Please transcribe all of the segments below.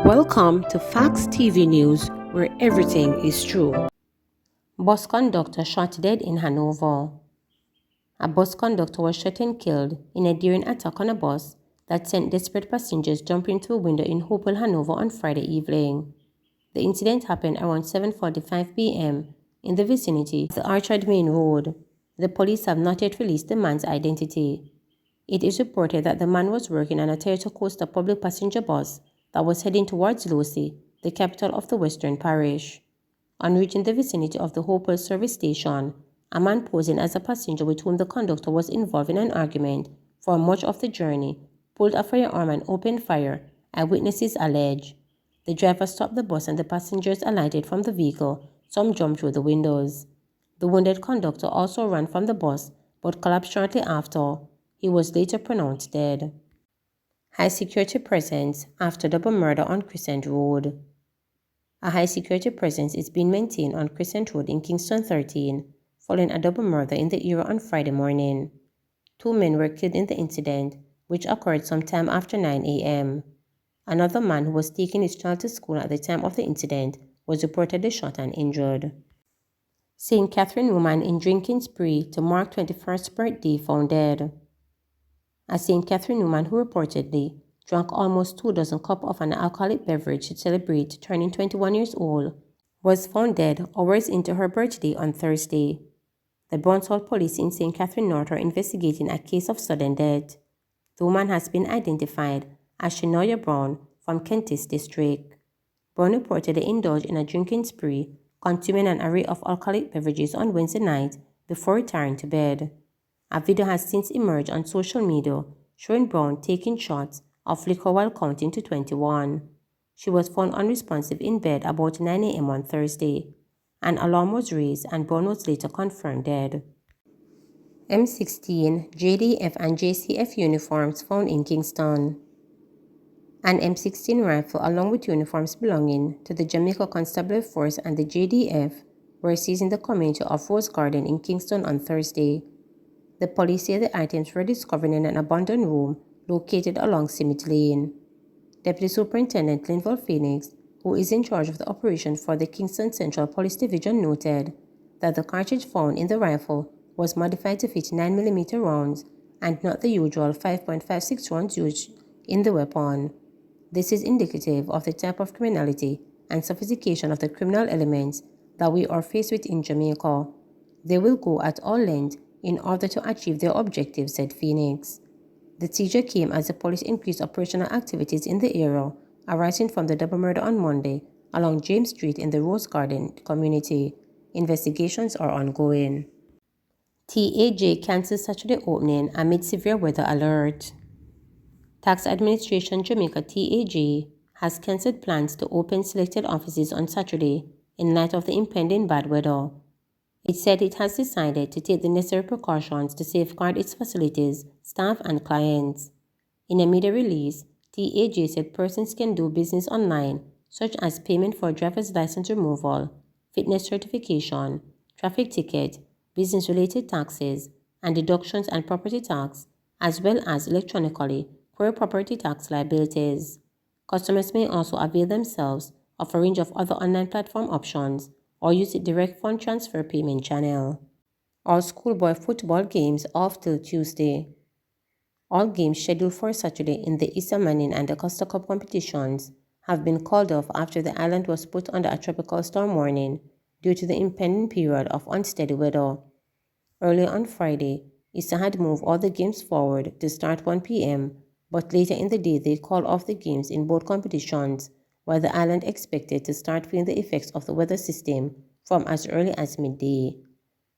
Welcome to Facts TV News, where everything is true. Bus conductor shot dead in Hanover. A bus conductor was shot and killed in a daring attack on a bus that sent desperate passengers jumping through a window in Hopewell, Hanover on Friday evening. The incident happened around 7:45 p.m. in the vicinity of the Orchard Main Road. The police have not yet released the man's identity. It is reported that the man was working on a Toyota Coaster public passenger bus that was heading towards Lucy, the capital of the Western Parish. On reaching the vicinity of the Hopewell service station, a man posing as a passenger with whom the conductor was involved in an argument for much of the journey pulled a firearm and opened fire, eyewitnesses allege. The driver stopped the bus and the passengers alighted from the vehicle. Some jumped through the windows. The wounded conductor also ran from the bus but collapsed shortly after. He was later pronounced dead. High security presence after double murder on Crescent Road. A high security presence is being maintained on Crescent Road in Kingston 13 following a double murder in the area on Friday morning. 2 men were killed in the incident, which occurred sometime after 9 a.m. Another man who was taking his child to school at the time of the incident was reportedly shot and injured. St. Catherine woman in drinking spree to mark 21st birthday found dead. A St. Catherine woman who reportedly drank almost 2 dozen cups of an alcoholic beverage to celebrate turning 21 years old was found dead hours into her birthday on Thursday. The Brownsville police in St. Catherine North are investigating a case of sudden death. The woman has been identified as Shania Brown from Kentis District. Brown reportedly indulged in a drinking spree, consuming an array of alcoholic beverages on Wednesday night before retiring to bed. A video has since emerged on social media showing Brown taking shots of liquor while counting to 21. She was found unresponsive in bed about 9 a.m. on Thursday. An alarm was raised and Brown was later confirmed dead. M16, JDF and JCF uniforms found in Kingston. An M16 rifle along with uniforms belonging to the Jamaica Constabulary Force and the JDF were seized in the community of Rose Garden in Kingston on Thursday. The police say the items were discovered in an abandoned room located along Simit Lane. Deputy Superintendent Linval Phoenix, who is in charge of the operation for the Kingston Central Police Division, noted that the cartridge found in the rifle was modified to fit 9mm rounds and not the usual 5.56 rounds used in the weapon. This is indicative of the type of criminality and sophistication of the criminal elements that we are faced with in Jamaica. They will go at all lengths in order to achieve their objectives, said Phoenix. The seizure came as the police increased operational activities in the area arising from the double murder on Monday along James Street in the Rose Garden community. Investigations are ongoing. TAJ cancels Saturday opening amid severe weather alert. Tax Administration Jamaica TAJ has cancelled plans to open selected offices on Saturday in light of the impending bad weather. It said it has decided to take the necessary precautions to safeguard its facilities, staff, and clients. In a media release, TAJ said persons can do business online, such as payment for driver's license removal, fitness certification, traffic ticket, business-related taxes, and deductions and property tax, as well as electronically query property tax liabilities. Customers may also avail themselves of a range of other online platform options or use the direct fund transfer payment channel. All schoolboy football games off till Tuesday. All games scheduled for Saturday in the Issa Manning and the Costa Cup competitions have been called off after the island was put under a tropical storm warning due to the impending period of unsteady weather. Earlier on Friday, Issa had moved all the games forward to start 1 p.m., but later in the day they called off the games in both competitions, while the island expected to start feeling the effects of the weather system from as early as midday.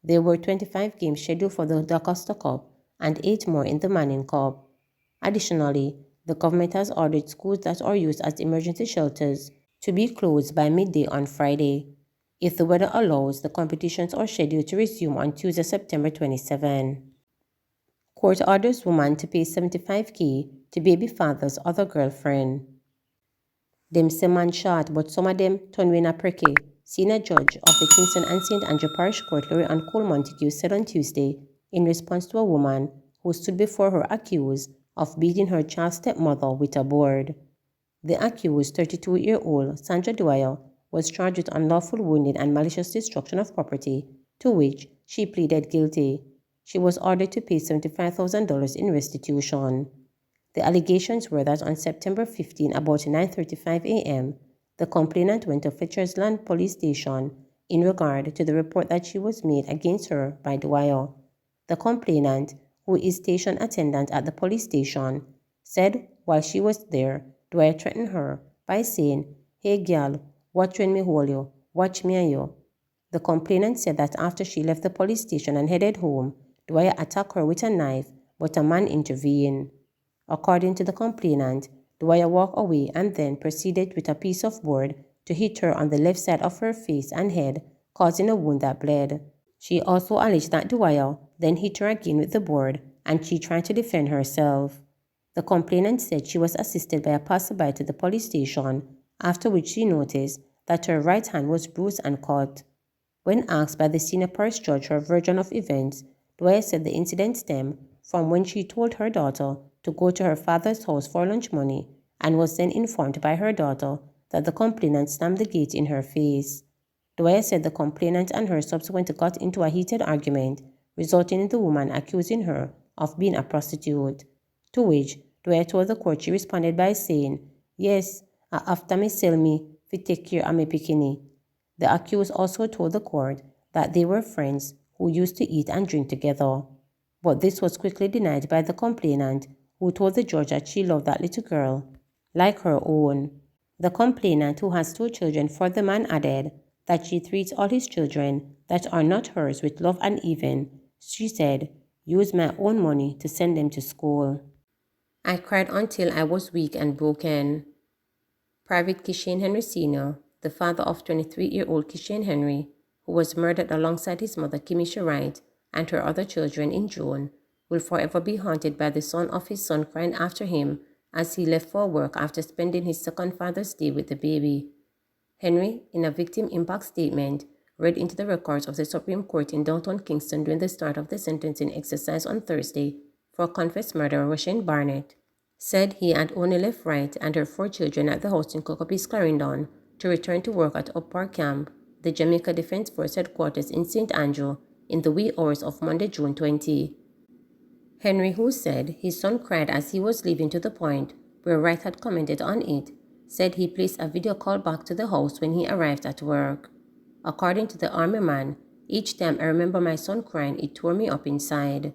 There were 25 games scheduled for the Costa Cup and 8 more in the Manning Cup. Additionally, the government has ordered schools that are used as emergency shelters to be closed by midday on Friday. If the weather allows, the competitions are scheduled to resume on Tuesday, September 27. Court orders woman to pay $75,000 to baby father's other girlfriend. Them say man shot, but some of them turn win a pricky. Senior judge of the Kingston and St. Andrew Parish Court, Laurie Ann Cole Montague, said on Tuesday in response to a woman who stood before her accused of beating her child's stepmother with a board. The accused, 32-year-old Sandra Dwyer, was charged with unlawful wounding and malicious destruction of property, to which she pleaded guilty. She was ordered to pay $75,000 in restitution. The allegations were that on September 15, about 9:35 a.m., the complainant went to Fletchersland Police Station in regard to the report that she was made against her by Dwyer. The complainant, who is station attendant at the police station, said while she was there, Dwyer threatened her by saying, "Hey girl, watch when me hold you, watch me and you." The complainant said that after she left the police station and headed home, Dwyer attacked her with a knife, but a man intervened. According to the complainant, Dwyer walked away and then proceeded with a piece of board to hit her on the left side of her face and head, causing a wound that bled. She also alleged that Dwyer then hit her again with the board and she tried to defend herself. The complainant said she was assisted by a passerby to the police station, after which she noticed that her right hand was bruised and cut. When asked by the senior parish judge her version of events, Dwyer said the incident stemmed from when she told her daughter to go to her father's house for lunch money and was then informed by her daughter that the complainant slammed the gate in her face. Dwyer said the complainant and her subsequently got into a heated argument, resulting in the woman accusing her of being a prostitute, to which Dwyer told the court she responded by saying, "Yes, after me sell me, fi take care of me pikini." The accused also told the court that they were friends who used to eat and drink together. But this was quickly denied by the complainant, who told the judge that she loved that little girl like her own. The complainant, who has 2 children, for the man added that she treats all his children that are not hers with love and even, she said, use my own money to send them to school. I cried until I was weak and broken. Private Kishane Henry Sr., the father of 23-year-old Kishane Henry, who was murdered alongside his mother Kimisha Wright and her other children in June, will forever be haunted by the son of his son crying after him as he left for work after spending his second Father's Day with the baby. Henry, in a victim impact statement read into the records of the Supreme Court in downtown Kingston during the start of the sentencing exercise on Thursday for confessed murderer Roshane Barnett, said he had only left Wright and her 4 children at the house in Cocopis, Clarendon to return to work at Up Park Camp, the Jamaica Defense Force headquarters in St. Andrew, in the wee hours of Monday, June 20. Henry, who said his son cried as he was leaving to the point where Wright had commented on it, said he placed a video call back to the house when he arrived at work. According to the army man, each time I remember my son crying, it tore me up inside.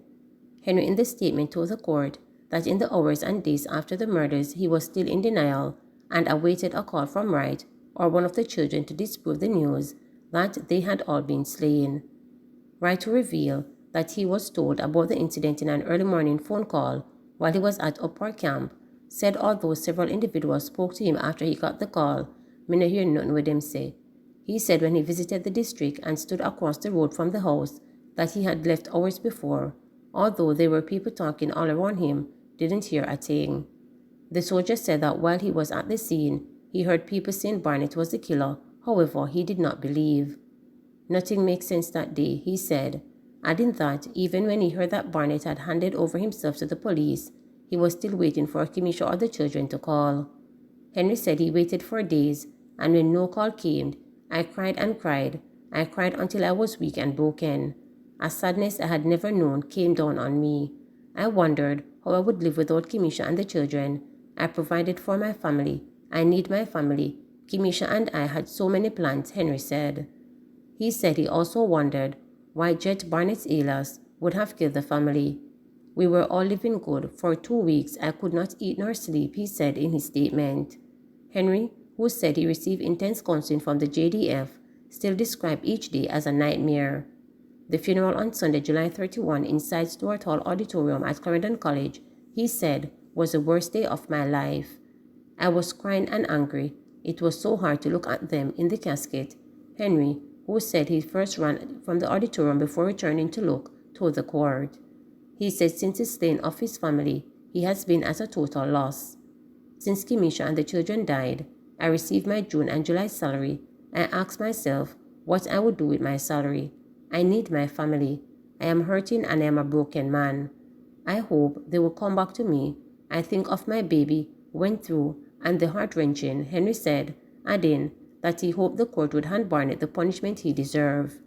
Henry in the statement told the court that in the hours and days after the murders he was still in denial and awaited a call from Wright or one of the children to disprove the news that they had all been slain. Wright revealed that he was told about the incident in an early morning phone call while he was at Up Park Camp, said although several individuals spoke to him after he got the call, me no hear nothing with them say. He said when he visited the district and stood across the road from the house that he had left hours before, although there were people talking all around him, didn't hear a thing. The soldier said that while he was at the scene, he heard people saying Barnett was the killer, however, he did not believe. Nothing makes sense that day, he said, adding that even when he heard that Barnett had handed over himself to the police, he was still waiting for Kimisha or the children to call. Henry said he waited for days, and when no call came, I cried and cried. I cried until I was weak and broken. A sadness I had never known came down on me. I wondered how I would live without Kimisha and the children. I provided for my family. I need my family. Kimisha and I had so many plans, Henry said. He said he also wondered why Jet Barnett's alias would have killed the family. We were all living good. For 2 weeks, I could not eat nor sleep, he said in his statement. Henry, who said he received intense counseling from the JDF, still described each day as a nightmare. The funeral on Sunday, July 31, inside Stuart Hall Auditorium at Clarendon College, he said, was the worst day of my life. I was crying and angry. It was so hard to look at them in the casket. Henry, who said he first ran from the auditorium before returning to look, told the court. He said since the slaying of his family, he has been at a total loss. Since Kimisha and the children died, I received my June and July salary. I asked myself what I would do with my salary. I need my family. I am hurting and I am a broken man. I hope they will come back to me. I think of my baby, went through and the heart-wrenching, Henry said, adding that he hoped the court would hand Barnett the punishment he deserved.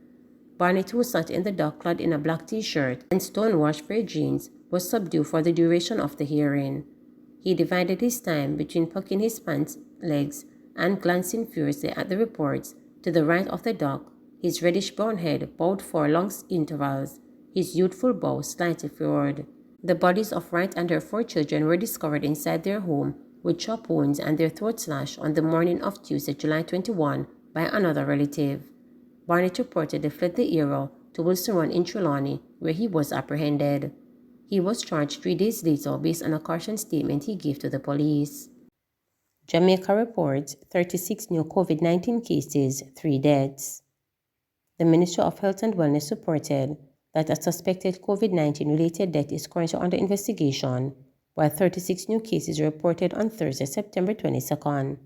Barnett, who sat in the dock clad in a black t-shirt and stonewashed frayed jeans, was subdued for the duration of the hearing. He divided his time between pucking his pants legs and glancing furiously at the reports to the right of the dock, his reddish-brown head bowed for long intervals, his youthful bow slightly forward. The bodies of Wright and her 4 children were discovered inside their home with chop wounds and their throats slashed on the morning of Tuesday, July 21, by another relative. Barnett reportedly fled the area to Wilson Run in Trelawney, where he was apprehended. He was charged 3 days later based on a caution statement he gave to the police. Jamaica reports 36 new COVID-19 cases, 3 deaths. The Ministry of Health and Wellness reported that a suspected COVID-19 related death is currently under investigation, while 36 new cases were reported on Thursday, September 22nd.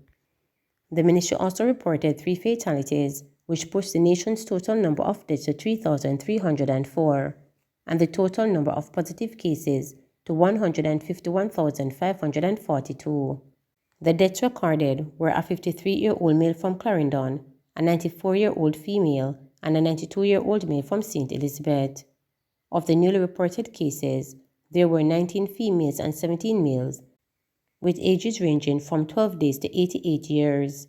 The ministry also reported 3 fatalities, which pushed the nation's total number of deaths to 3,304, and the total number of positive cases to 151,542. The deaths recorded were a 53-year-old male from Clarendon, a 94-year-old female, and a 92-year-old male from St. Elizabeth. Of the newly reported cases, there were 19 females and 17 males, with ages ranging from 12 days to 88 years.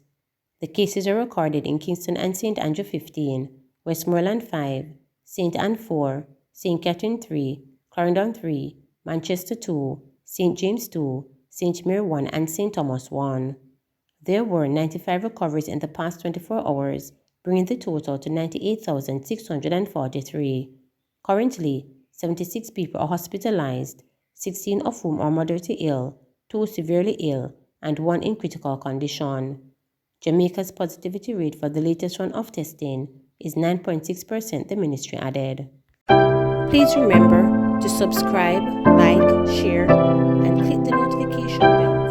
The cases are recorded in Kingston and St. Andrew 15, Westmoreland 5, St. Anne 4, St. Catherine 3, Clarendon 3, Manchester 2, St. James 2, St. Mary 1, and St. Thomas 1. There were 95 recoveries in the past 24 hours, bringing the total to 98,643. Currently, 76 people are hospitalized, 16 of whom are moderately ill, 2 severely ill, and 1 in critical condition. Jamaica's positivity rate for the latest round of testing is 9.6%, the ministry added. Please remember to subscribe, like, share, and click the notification bell